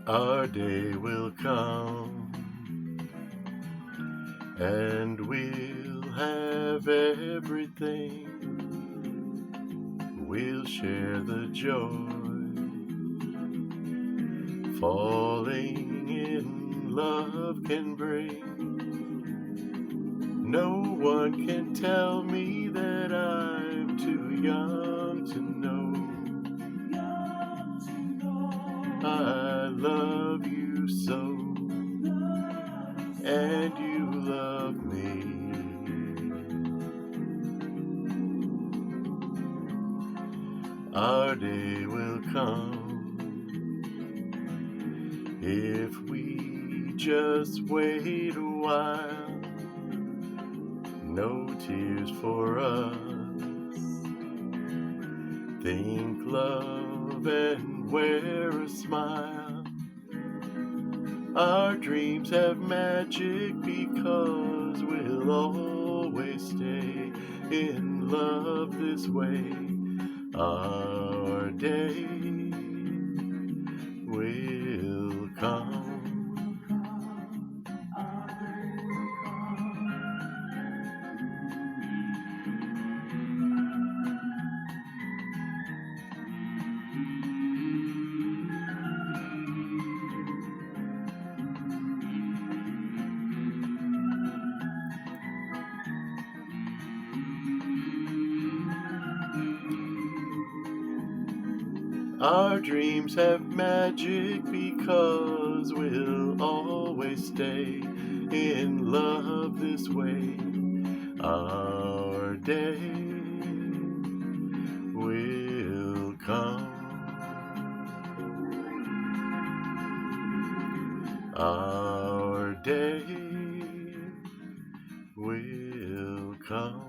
Our day will come, and we'll have everything. We'll share the joy. Falling in love can bring. No one can tell me that I'm too young to know. I love you so, and you love me. Our day will come if we just wait a while. No tears for us. Think love and wear a smile. Our dreams have magic because we'll always stay in love this way. Our day will come. Our dreams have magic because we'll always stay in love this way. Our day will come. Our day will come.